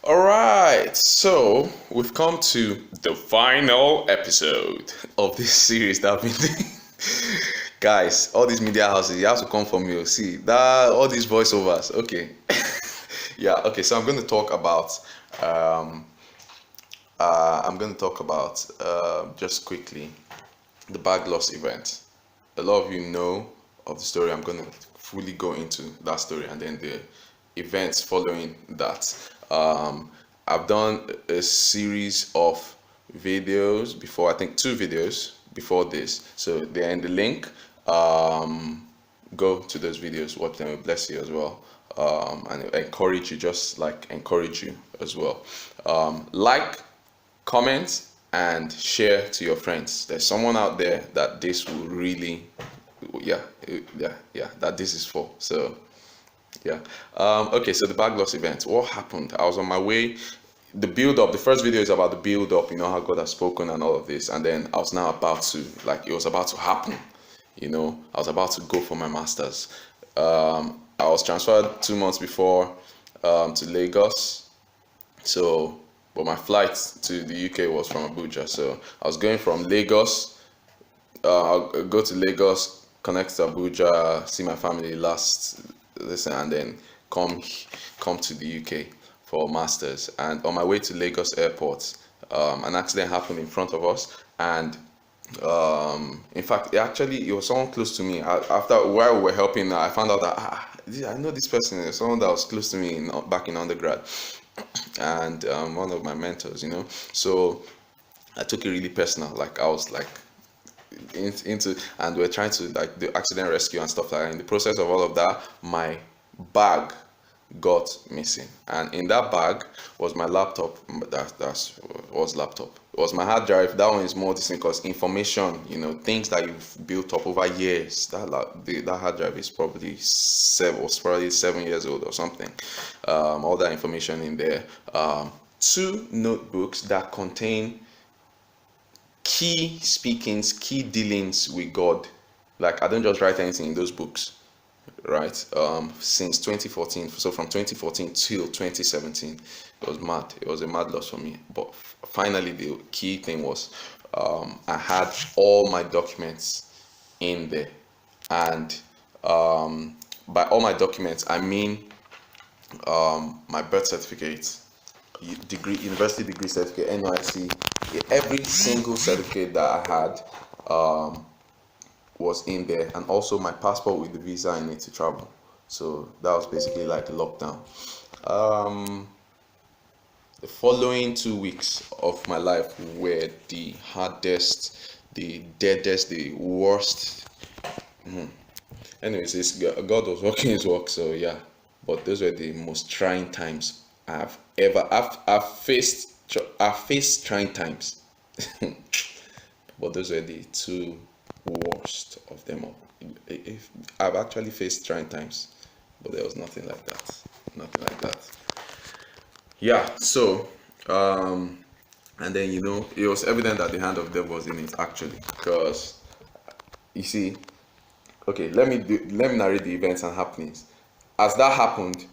All right, so we've come to the final episode of this series that I've been doing. Guys, all these media houses, you have to come from you. See that all these voiceovers. Okay, yeah. Okay, so um, I'm going to talk about just quickly the bag loss event. A lot of you know of the story. I'm going to fully go into that story and then the events following that. I've done a series of videos before, I think two videos before this. So they're in the link. Um, Go to those videos, watch them, it bless you as well. And encourage you, just like encourage you as well. Like, comment, and share to your friends. There's someone out there that this will really, yeah, that this is for. So, yeah. Okay, so the bag loss event. What happened? I was on my way. The build up, the first video is about the build up, how God has spoken and all of this. And then I was now about to, like, it was about to happen. I was about to go for my master's. I was transferred 2 months before to Lagos. So, but my flight to the UK was from Abuja. So I was going from Lagos. I'll go to Lagos, connect to Abuja, see my family last, listen, and then come come to the UK for masters. And on my way to Lagos airport, an accident happened in front of us, and in fact, it was someone close to me. After while we were helping, I found out that I know this person is someone that was close to me back in undergrad, and one of my mentors. So I took it really personal. Like I was like into, and we're trying to like do accident rescue and stuff like that. In the process of all of that, my bag got missing, and in that bag was my laptop. Was laptop. It was my hard drive. That one is more distinct because information, things that you've built up over years. That hard drive is probably 7 years old or something. All that information in there. Two notebooks that contain key speakings, key dealings with God. Like I don't just write anything in those books, right? Since 2014, so from 2014 till 2017, it was mad. It was a mad loss for me. But finally, the key thing was I had all my documents in there, and by all my documents, I mean my birth certificate, university degree certificate, NYC, every single certificate that I had was in there, and also my passport with the visa I need to travel. So that was basically like a lockdown. Um, the following 2 weeks of my life were the hardest, the deadest, the worst. Anyways, God was working His work, so yeah. But those were the most trying times I've faced trying times, but those were the two worst of them all. If I've actually faced trying times, but there was nothing like that. Nothing like that. Yeah. So, and then it was evident that the hand of the devil was in it actually, because you see, okay, let me narrate the events and happenings. As that happened,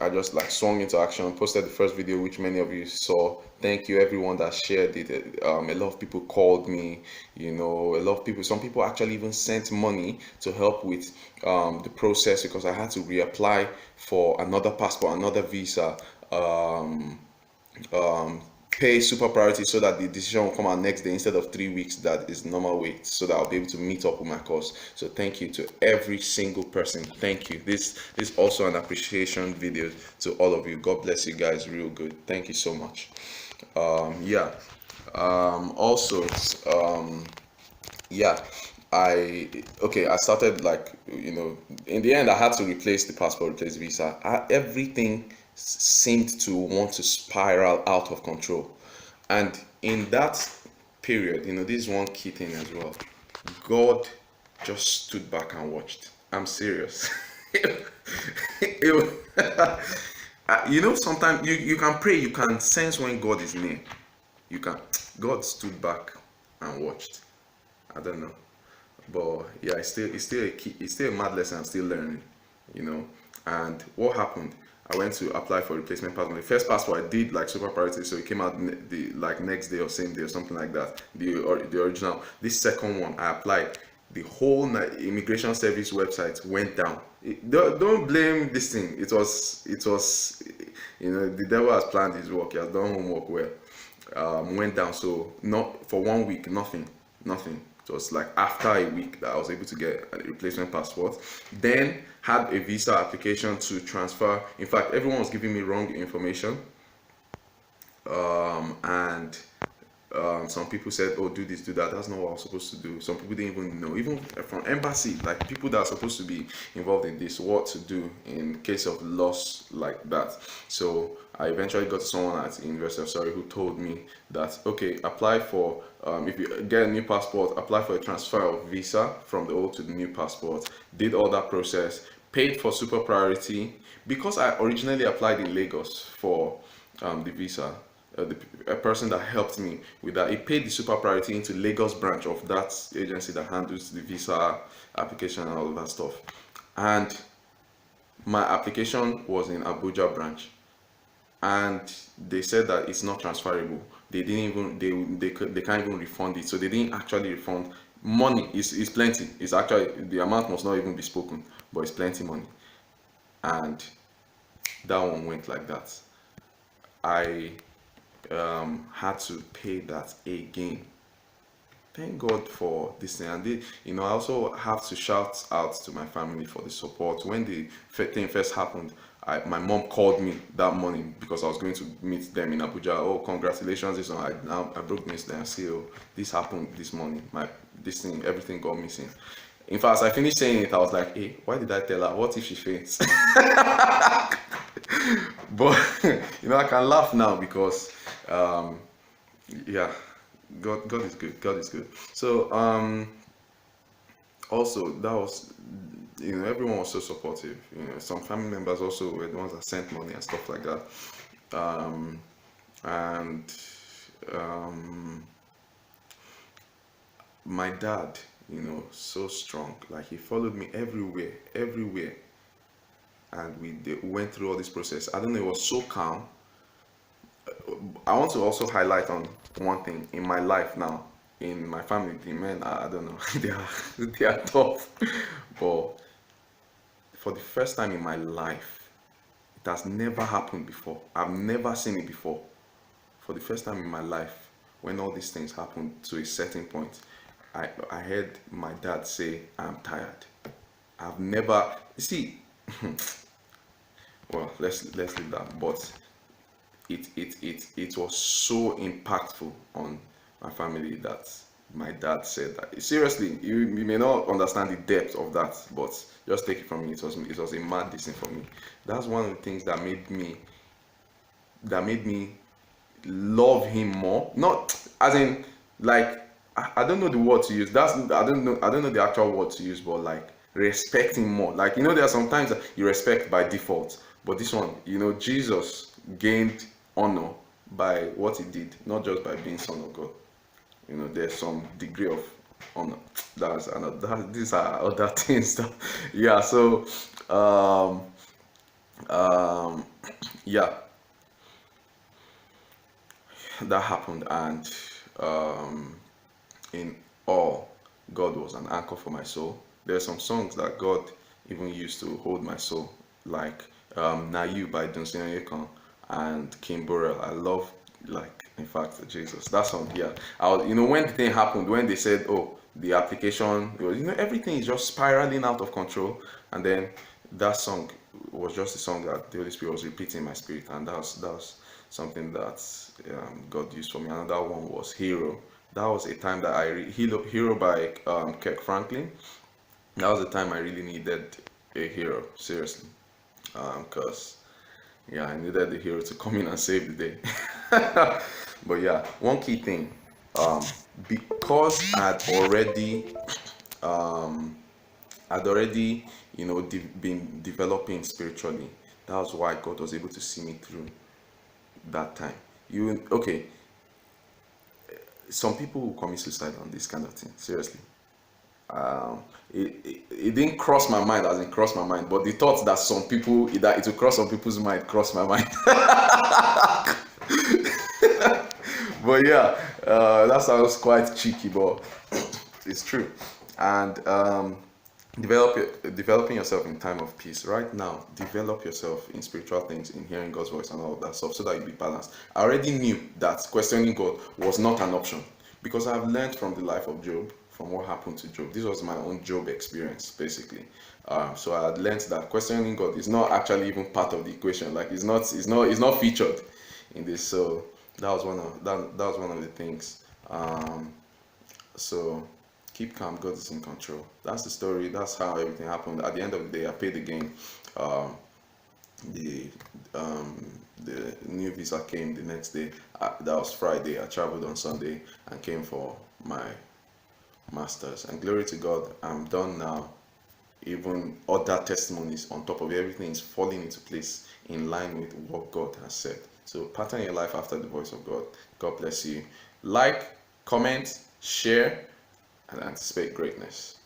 I just like swung into action, posted the first video, which many of you saw. Thank you, everyone that shared it. A lot of people called me, a lot of people, some people actually even sent money to help with the process, because I had to reapply for another passport, another visa, um, um, pay super priority so that the decision will come out next day instead of 3 weeks that is normal wait, so that I'll be able to meet up with my course. So thank you to every single person. Thank you. This is also an appreciation video to all of you. God bless you guys real good. Thank you so much. Yeah. Also, yeah, I started, like, in the end I had to replace the passport, replace visa. Everything seemed to want to spiral out of control, and in that period, this is one key thing as well. God just stood back and watched. I'm serious. Sometimes you can pray, you can sense when God is near. You can. God stood back and watched. I don't know, but yeah, it's still a key, it's still a mad lesson I'm still learning, you know. And what happened? I went to apply for replacement passport. The first passport I did like super priority, so it came out the like next day or same day or something like that. The original. This second one I applied. The whole immigration service website went down. Don't blame this thing. It was, the devil has planned his work. He has done homework well. Went down. So not for 1 week, nothing. It was like after a week that I was able to get a replacement passport. Then had a visa application to transfer. In fact, everyone was giving me wrong information. And some people said, oh, do this, do that. That's not what I was supposed to do. Some people didn't even know, even from embassy, like people that are supposed to be involved in this, what to do in case of loss like that. So I eventually got someone at the University of Surrey who told me that, okay, apply for, if you get a new passport, apply for a transfer of visa from the old to the new passport. Did all that process, paid for super priority. Because I originally applied in Lagos for the visa, a person that helped me with that, he paid the super priority into Lagos branch of that agency that handles the visa application and all of that stuff. And my application was in Abuja branch, and they said that it's not transferable. They didn't even they can't even refund it. So they didn't actually refund. Money is plenty. It's actually, the amount must not even be spoken, but it's plenty money. And that one went like that. I had to pay that again. Thank God for this thing. And I also have to shout out to my family for the support. When the thing first happened, my mom called me that morning because I was going to meet them in Abuja. Oh, congratulations! This one, I broke news there. See, oh, this happened this morning. This thing, everything got missing. In fact, as I finished saying it, I was like, hey, why did I tell her? What if she faints? But I can laugh now because yeah, God is good. God is good. So also that was, everyone was so supportive. Some family members also were the ones that sent money and stuff like that. And my dad, so strong. Like he followed me everywhere, and we went through all this process. I don't know, it was so calm. I want to also highlight on one thing in my life now. In my family, the men, I don't know, they are tough. But for the first time in my life, it has never happened before. I've never seen it before. For the first time in my life, when all these things happened to a certain point, I heard my dad say, "I'm tired." I've never see. Well, let's leave that. But it was so impactful on my family that my dad said that. Seriously, you may not understand the depth of that, but just take it from me. It was a mad decision for me. That's one of the things that made me love him more. Not as in like, I don't know the word to use. I don't know the actual word to use, but like respect him more. Like, there are sometimes that you respect by default, but this one, Jesus gained honor by what he did, not just by being son of God. There's some degree of honor. These are other things that, yeah. So yeah, that happened. And in all, God was an anchor for my soul. There are some songs that God even used to hold my soul, like Na You by Dunsin Oyekan and King Burrell. I love, like, in fact, Jesus. That song, yeah. When the thing happened, when they said, oh, the application, everything is just spiraling out of control, and then that song was just a song that the Holy Spirit was repeating in my spirit, and that was something that God used for me. Another one was Hero. That was a time that Hero by Kirk Franklin. That was the time I really needed a hero, seriously, because yeah, I needed the hero to come in and save the day. But yeah, one key thing, because I'd already been developing spiritually. That was why God was able to see me through that time. Some people will commit suicide on this kind of thing, seriously. um, it didn't cross my mind as in cross my mind, but the thought that some people that it will cross some people's mind crossed my mind. But yeah, that sounds quite cheeky, but it's true. And developing yourself in time of peace. Right now, develop yourself in spiritual things, in hearing God's voice and all of that stuff, so that you be balanced. I already knew that questioning God was not an option because I've learned from the life of Job, from what happened to Job. This was my own Job experience, basically. So I had learned that questioning God is not actually even part of the equation. Like it's not featured in this. So that was one of the things. So keep calm. God is in control. That's the story. That's how everything happened. At the end of the day, I paid the game. Um, the the new visa came the next day. That was Friday. I traveled on Sunday and came for my masters. And glory to God, I'm done now. Even other testimonies on top of everything is falling into place in line with what God has said. So pattern your life after the voice of God. God bless you. Like, comment, share, and anticipate greatness.